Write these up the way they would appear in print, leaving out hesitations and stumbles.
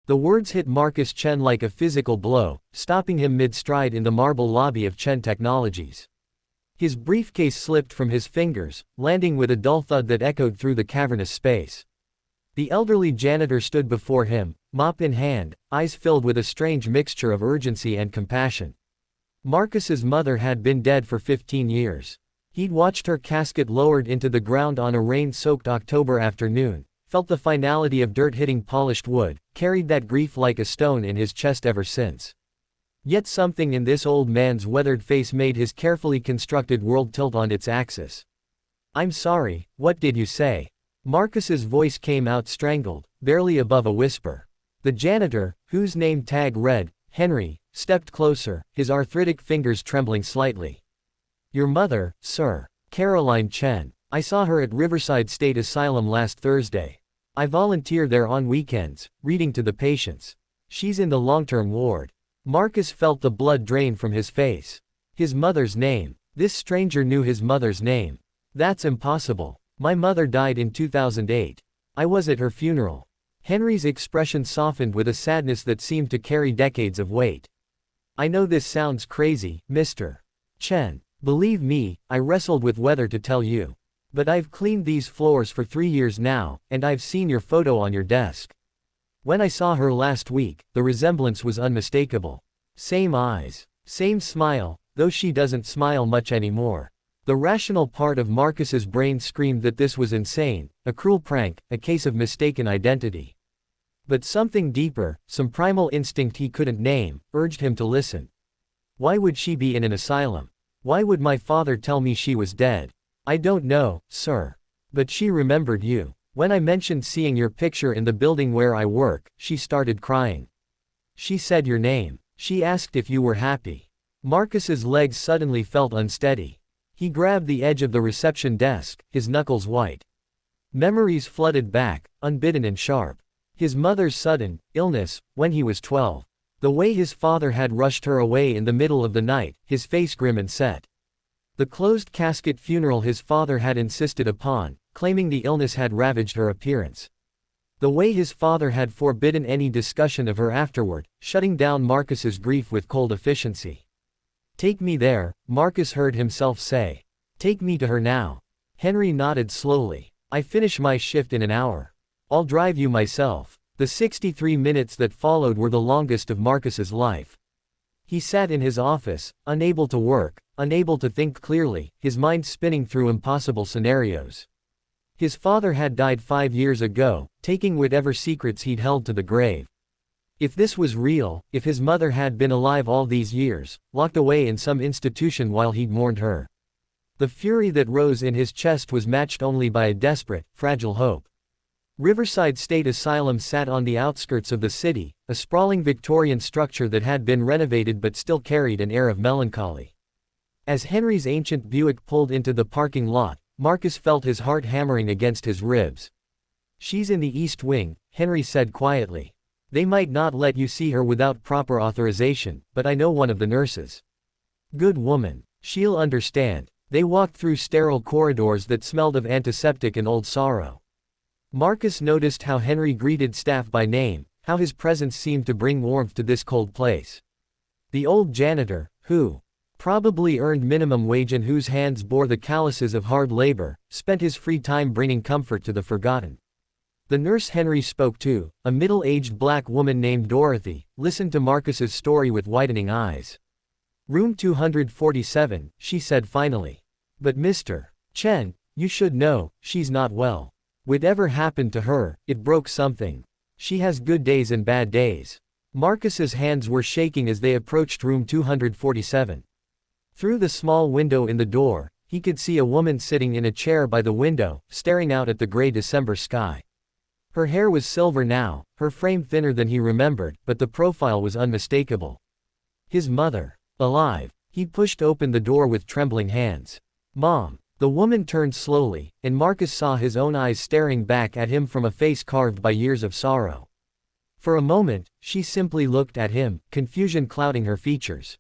The words hit Marcus Chen like a physical blow, stopping him mid-stride in the marble lobby of Chen Technologies. His briefcase slipped from his fingers, landing with a dull thud that echoed through the cavernous space. The elderly janitor stood before him, mop in hand, eyes filled with a strange mixture of urgency and compassion. Marcus's mother had been dead for 15 years. He'd watched her casket lowered into the ground on a rain-soaked October afternoon, felt the finality of dirt hitting polished wood, carried that grief like a stone in his chest ever since. Yet something in this old man's weathered face made his carefully constructed world tilt on its axis. "I'm sorry, what did you say?" Marcus's voice came out strangled, barely above a whisper. The janitor, whose name tag read, Henry, stepped closer, his arthritic fingers trembling slightly. "Your mother, sir. Caroline Chen. I saw her at Riverside State Asylum last Thursday. I volunteer there on weekends, reading to the patients. She's in the long-term ward." Marcus felt the blood drain from his face. His mother's name. This stranger knew his mother's name. "That's impossible. My mother died in 2008. I was at her funeral." Henry's expression softened with a sadness that seemed to carry decades of weight. "I know this sounds crazy, Mr. Chen. Believe me, I wrestled with whether to tell you. But I've cleaned these floors for 3 years now, and I've seen your photo on your desk. When I saw her last week, the resemblance was unmistakable. Same eyes, same smile, though she doesn't smile much anymore." The rational part of Marcus's brain screamed that this was insane, a cruel prank, a case of mistaken identity. But something deeper, some primal instinct he couldn't name, urged him to listen. "Why would she be in an asylum? Why would my father tell me she was dead?" "I don't know, sir. But she remembered you. When I mentioned seeing your picture in the building where I work, she started crying. She said your name. She asked if you were happy." Marcus's legs suddenly felt unsteady. He grabbed the edge of the reception desk, his knuckles white. Memories flooded back, unbidden and sharp. His mother's sudden illness, when he was 12. The way his father had rushed her away in the middle of the night, his face grim and set. The closed casket funeral his father had insisted upon, claiming the illness had ravaged her appearance. The way his father had forbidden any discussion of her afterward, shutting down Marcus's grief with cold efficiency. "Take me there," Marcus heard himself say. "Take me to her now." Henry nodded slowly. "I finish my shift in an hour. I'll drive you myself." The 63 minutes that followed were the longest of Marcus's life. He sat in his office, unable to work, unable to think clearly, his mind spinning through impossible scenarios. His father had died 5 years ago, taking whatever secrets he'd held to the grave. If this was real, if his mother had been alive all these years, locked away in some institution while he'd mourned her. The fury that rose in his chest was matched only by a desperate, fragile hope. Riverside State Asylum sat on the outskirts of the city, a sprawling Victorian structure that had been renovated but still carried an air of melancholy. As Henry's ancient Buick pulled into the parking lot, Marcus felt his heart hammering against his ribs. "She's in the East Wing," Henry said quietly. "They might not let you see her without proper authorization, but I know one of the nurses. Good woman. She'll understand." They walked through sterile corridors that smelled of antiseptic and old sorrow. Marcus noticed how Henry greeted staff by name, how his presence seemed to bring warmth to this cold place. The old janitor, who probably earned minimum wage and whose hands bore the calluses of hard labor, spent his free time bringing comfort to the forgotten. The nurse Henry spoke to, a middle-aged black woman named Dorothy, listened to Marcus's story with widening eyes. "Room 247, she said finally. "But Mr. Chen, you should know, she's not well. Whatever happened to her, it broke something. She has good days and bad days." Marcus's hands were shaking as they approached room 247. Through the small window in the door, he could see a woman sitting in a chair by the window, staring out at the gray December sky. Her hair was silver now, her frame thinner than he remembered, but the profile was unmistakable. His mother. Alive. He pushed open the door with trembling hands. "Mom." The woman turned slowly, and Marcus saw his own eyes staring back at him from a face carved by years of sorrow. For a moment, she simply looked at him, confusion clouding her features.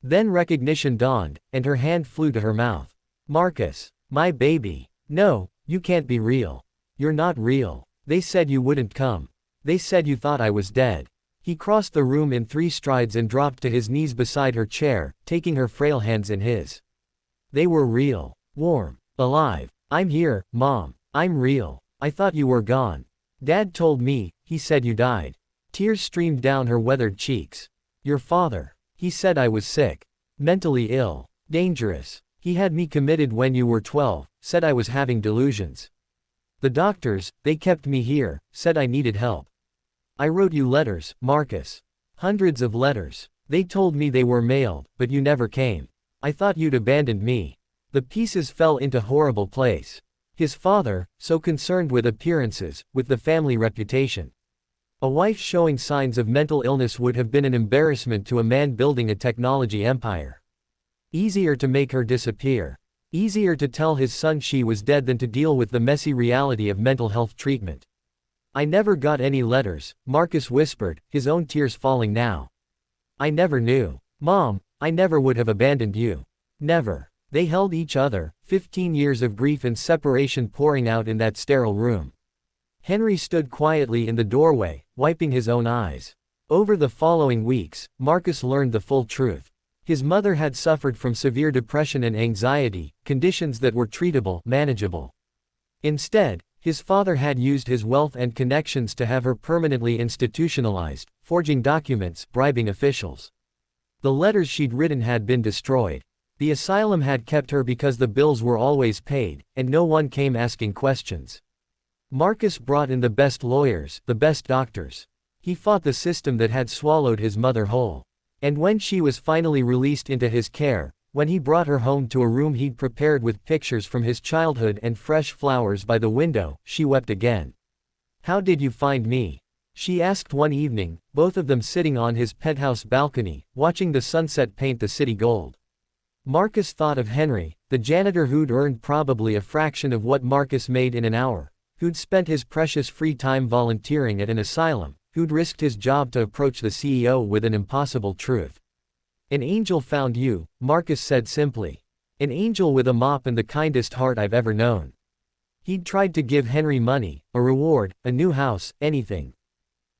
Then recognition dawned, and her hand flew to her mouth. "Marcus. My baby. No, you can't be real. You're not real. They said you wouldn't come." They said you thought I was dead. He crossed the room in 3 strides and dropped to his knees beside her chair, taking her frail hands in his. They were real. Warm. Alive. I'm here, Mom. I'm real. I thought you were gone. Dad told me, he said you died. Tears streamed down her weathered cheeks. Your father. He said I was sick. Mentally ill. Dangerous. He had me committed when you were 12, said I was having delusions. The doctors, they kept me here, said I needed help. I wrote you letters, Marcus. Hundreds of letters. They told me they were mailed, but you never came. I thought you'd abandoned me. The pieces fell into horrible place. His father, so concerned with appearances, with the family reputation. A wife showing signs of mental illness would have been an embarrassment to a man building a technology empire. Easier to make her disappear. Easier to tell his son she was dead than to deal with the messy reality of mental health treatment. I never got any letters, Marcus whispered, his own tears falling now. I never knew. Mom, I never would have abandoned you. Never. They held each other, 15 years of grief and separation pouring out in that sterile room. Henry stood quietly in the doorway, wiping his own eyes. Over the following weeks, Marcus learned the full truth. His mother had suffered from severe depression and anxiety, conditions that were treatable, manageable. Instead, his father had used his wealth and connections to have her permanently institutionalized, forging documents, bribing officials. The letters she'd written had been destroyed. The asylum had kept her because the bills were always paid, and no one came asking questions. Marcus brought in the best lawyers, the best doctors. He fought the system that had swallowed his mother whole. And when she was finally released into his care, when he brought her home to a room he'd prepared with pictures from his childhood and fresh flowers by the window, she wept again. How did you find me? She asked one evening, both of them sitting on his penthouse balcony, watching the sunset paint the city gold. Marcus thought of Henry, the janitor who'd earned probably a fraction of what Marcus made in an hour, who'd spent his precious free time volunteering at an asylum, who'd risked his job to approach the CEO with an impossible truth. An angel found you, Marcus said simply. An angel with a mop and the kindest heart I've ever known. He'd tried to give Henry money, a reward, a new house, anything.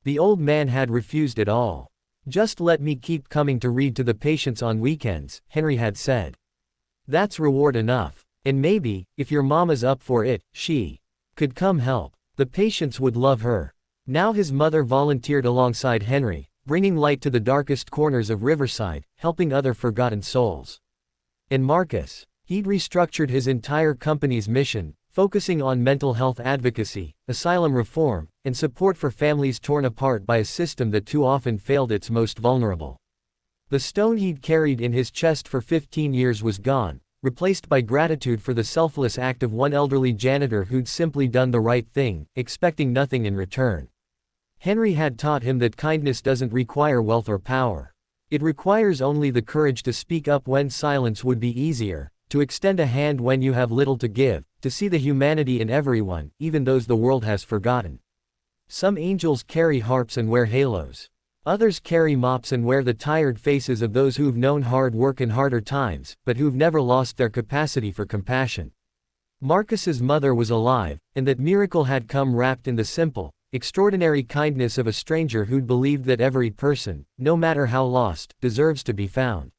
The old man had refused it all. Just let me keep coming to read to the patients on weekends, Henry had said. That's reward enough. And maybe, if your mama's up for it, she could come help. The patients would love her. Now his mother volunteered alongside Henry, bringing light to the darkest corners of Riverside, helping other forgotten souls. And Marcus, he'd restructured his entire company's mission, focusing on mental health advocacy, asylum reform, and support for families torn apart by a system that too often failed its most vulnerable. The stone he'd carried in his chest for 15 years was gone, replaced by gratitude for the selfless act of one elderly janitor who'd simply done the right thing, expecting nothing in return. Henry had taught him that kindness doesn't require wealth or power. It requires only the courage to speak up when silence would be easier, to extend a hand when you have little to give, to see the humanity in everyone, even those the world has forgotten. Some angels carry harps and wear halos. Others carry mops and wear the tired faces of those who've known hard work in harder times, but who've never lost their capacity for compassion. Marcus's mother was alive, and that miracle had come wrapped in the simple, extraordinary kindness of a stranger who'd believed that every person, no matter how lost, deserves to be found.